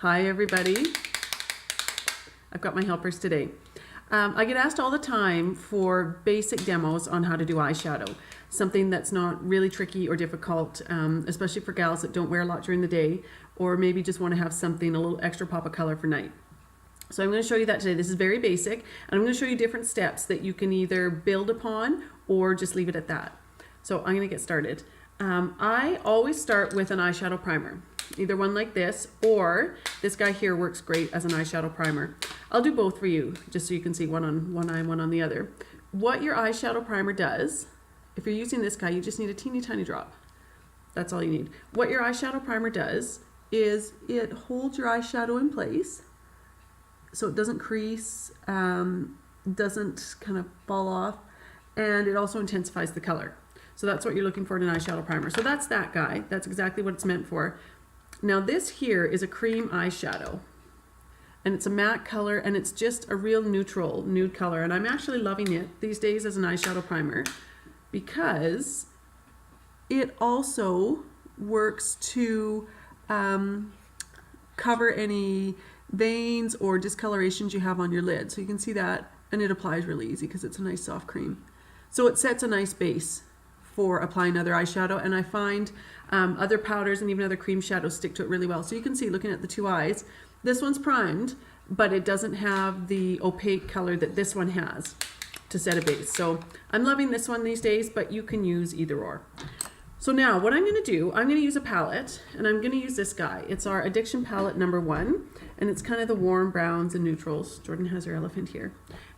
Hi everybody. I've got my helpers today. I get asked all the time for basic demos on how to do eyeshadow. Something that's not really tricky or difficult, especially for gals that don't wear a lot during the day, or maybe just want to have something, a little extra pop of color for night. So I'm going to show you that today. This is very basic, and I'm going to show you different steps that you can either build upon or just leave it at that. So I'm going to get started. I always start with an eyeshadow primer. Either one like this, or this guy here works great as an eyeshadow primer. I'll do both for you, just so you can see one on one eye and one on the other. What your eyeshadow primer does, if you're using this guy, you just need a teeny tiny drop. That's all you need. What your eyeshadow primer does is it holds your eyeshadow in place, so it doesn't crease, doesn't kind of fall off, and it also intensifies the color. So that's what you're looking for in an eyeshadow primer. So that's that guy. That's exactly what it's meant for. Now this here is a cream eyeshadow, and it's a matte color, and it's just a real neutral nude color, and I'm actually loving it these days as an eyeshadow primer because it also works to cover any veins or discolorations you have on your lid. So you can see that, and it applies really easy because it's a nice soft cream. So it sets a nice base for applying other eyeshadow, and I find other powders and even other cream shadows stick to it really well. So you can see, looking at the two eyes, this one's primed, but it doesn't have the opaque color that this one has to set a base. So I'm loving this one these days, but you can use either or. So now what I'm going to do, I'm going to use a palette, and I'm going to use this guy. It's our Addiction Palette #1, and it's kind of the warm browns and neutrals. Jordan has her elephant here.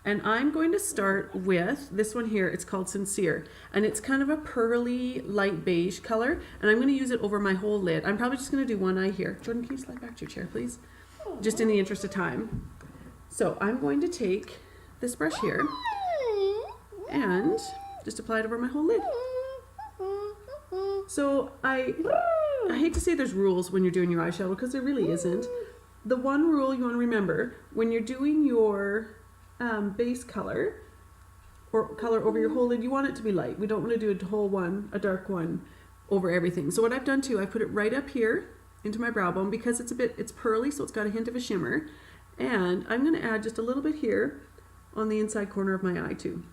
And I'm going to start with this one here. It's called Sincere, and it's kind of a pearly light beige color, and I'm going to use it over my whole lid. I'm probably just going to do one eye here. Jordan, can you slide back to your chair, please? Just in the interest of time. So I'm going to take this brush here and just apply it over my whole lid. So I hate to say there's rules when you're doing your eyeshadow, because there really isn't. The one rule you want to remember when you're doing your base color or color over your whole lid, you want it to be light. We don't want to do a whole one, a dark one over everything. So what I've done too, I put it right up here into my brow bone because it's pearly, so it's got a hint of a shimmer. And I'm going to add just a little bit here on the inside corner of my eye too.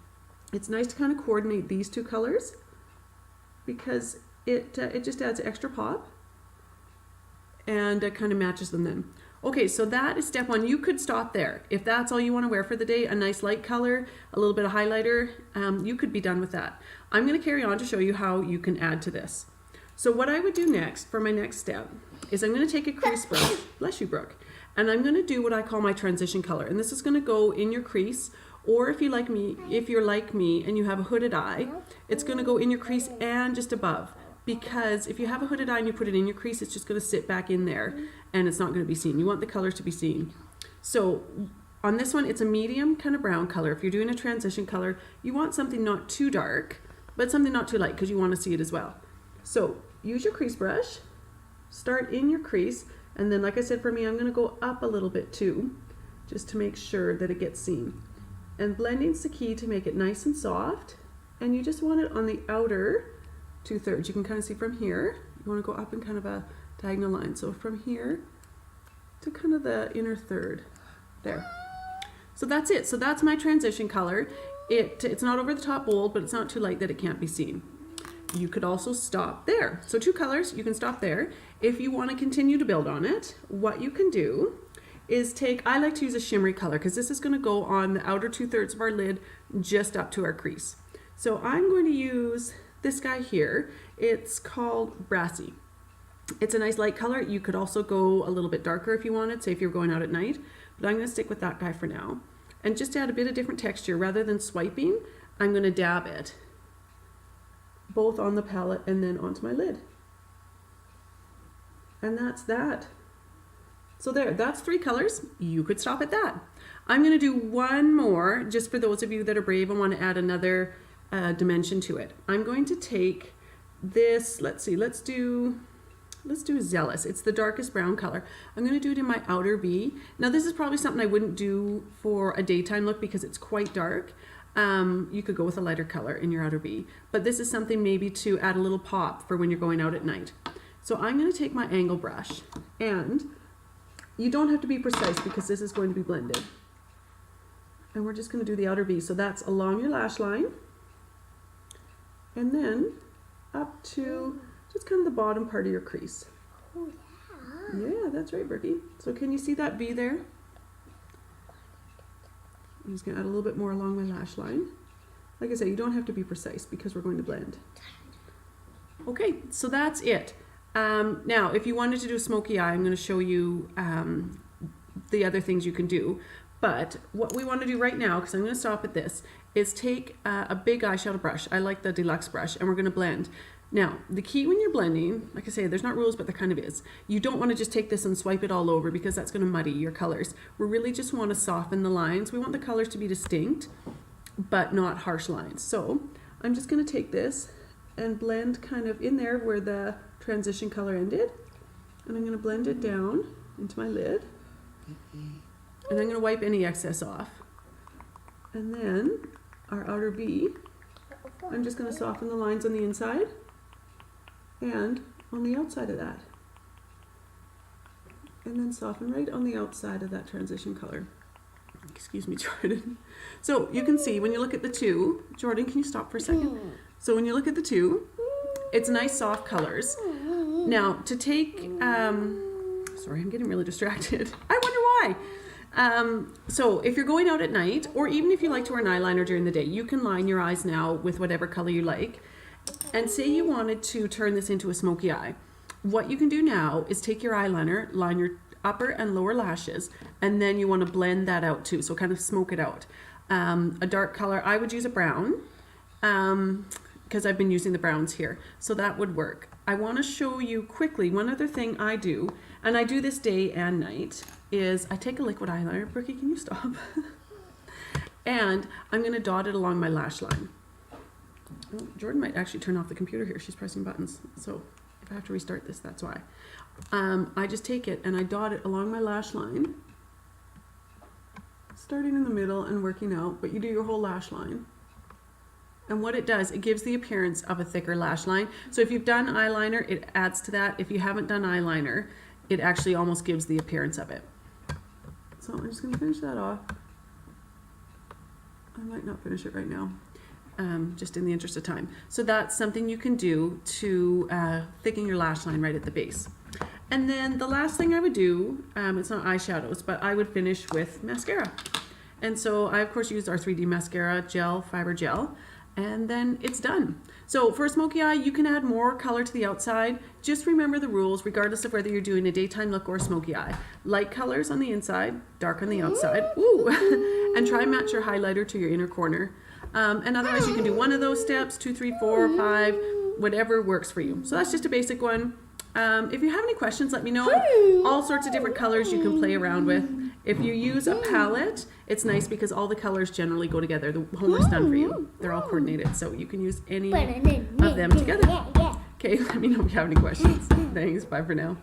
It's nice to kind of coordinate these two colors because it just adds extra pop and kind of matches them then. Okay, so that is step one. You could stop there. If that's all you want to wear for the day, a nice light color, a little bit of highlighter, you could be done with that. I'm going to carry on to show you how you can add to this. So what I would do next for my next step is I'm going to take a crease brush, bless you Brooke, and I'm going to do what I call my transition color. And this is going to go in your crease, or if you're like me and you have a hooded eye, it's going to go in your crease and just above. Because if you have a hooded eye and you put it in your crease, it's just going to sit back in there and it's not going to be seen. You want the colors to be seen. So on this one, it's a medium kind of brown color. If you're doing a transition color, you want something not too dark, but something not too light because you want to see it as well. So use your crease brush, start in your crease, and then like I said, for me, I'm going to go up a little bit too, just to make sure that it gets seen. And blending's the key to make it nice and soft, and you just want it on the outer 2/3. You can kind of see from here, you want to go up in kind of a diagonal line. So from here to kind of the inner third there. So that's it. So that's my transition color. It's not over the top bold, but it's not too light that it can't be seen. You could also stop there. So two colors, you can stop there. If you want to continue to build on it, what you can do is I like to use a shimmery color because this is going to go on the outer 2/3 of our lid just up to our crease. So I'm going to use this guy here. It's called Brassy. It's a nice light color. You could also go a little bit darker if you wanted, say if you're going out at night, but I'm going to stick with that guy for now. And just to add a bit of different texture, rather than swiping, I'm going to dab it both on the palette and then onto my lid. And that's that. So there, that's 3 colors. You could stop at that. I'm going to do one more just for those of you that are brave and want to add another dimension to it. I'm going to take this, let's do Zealous. It's the darkest brown color. I'm going to do it in my outer V. Now this is probably something I wouldn't do for a daytime look because it's quite dark. You could go with a lighter color in your outer V, but this is something maybe to add a little pop for when you're going out at night. So I'm going to take my angle brush and you don't have to be precise because this is going to be blended. And we're just going to do the outer V. So that's along your lash line. And then up to just kind of the bottom part of your crease. Oh, yeah. Yeah, that's right, Brookie. So can you see that V there? I'm just going to add a little bit more along my lash line. Like I said, you don't have to be precise because we're going to blend. Okay, so that's it. Now, if you wanted to do a smoky eye, I'm going to show you the other things you can do. But what we want to do right now, because I'm going to stop at this, is take a big eyeshadow brush. I like the deluxe brush, and we're going to blend. Now, the key when you're blending, like I say, there's not rules, but there kind of is. You don't want to just take this and swipe it all over because that's going to muddy your colors. We really just want to soften the lines. We want the colors to be distinct, but not harsh lines. So I'm just going to take this and blend kind of in there where the transition color ended. And I'm going to blend it down into my lid. And I'm going to wipe any excess off. And then our outer V, I'm just going to soften the lines on the inside and on the outside of that. And then soften right on the outside of that transition color. Excuse me, Jordan. So you can see when you look at the two, Jordan, can you stop for a second? So when you look at the two, it's nice soft colors. Now to take, sorry, I'm getting really distracted. I wonder why. So if you're going out at night, or even if you like to wear an eyeliner during the day, you can line your eyes now with whatever color you like. And say you wanted to turn this into a smoky eye. What you can do now is take your eyeliner, line your upper and lower lashes, and then you want to blend that out too, so kind of smoke it out. A dark color, I would use a brown, because I've been using the browns here, so that would work. I want to show you quickly one other thing I do, and I do this day and night, is I take a liquid eyeliner. Brookie, can you stop? And I'm going to dot it along my lash line. Oh, Jordan might actually turn off the computer here. She's pressing buttons, so if I have to restart this, that's why. I just take it and I dot it along my lash line, starting in the middle and working out, but you do your whole lash line. And what it does, it gives the appearance of a thicker lash line. So if you've done eyeliner, it adds to that. If you haven't done eyeliner, it actually almost gives the appearance of it. So I'm just going to finish that off. I might not finish it right now, just in the interest of time. So that's something you can do to thicken your lash line right at the base. And then the last thing I would do, it's not eyeshadows, but I would finish with mascara. And so I of course used our 3D mascara gel, fiber gel, and then it's done. So for a smoky eye, you can add more color to the outside. Just remember the rules, regardless of whether you're doing a daytime look or a smoky eye. Light colors on the inside, dark on the outside. Ooh. And try and match your highlighter to your inner corner. And otherwise you can do one of those steps, 2, 3, 4, 5, whatever works for you. So that's just a basic one. If you have any questions, let me know. All sorts of different colors you can play around with. If you use a palette, it's nice because all the colors generally go together. The homework's done for you. They're all coordinated, so you can use any of them together. Okay, let me know if you have any questions. Thanks, bye for now.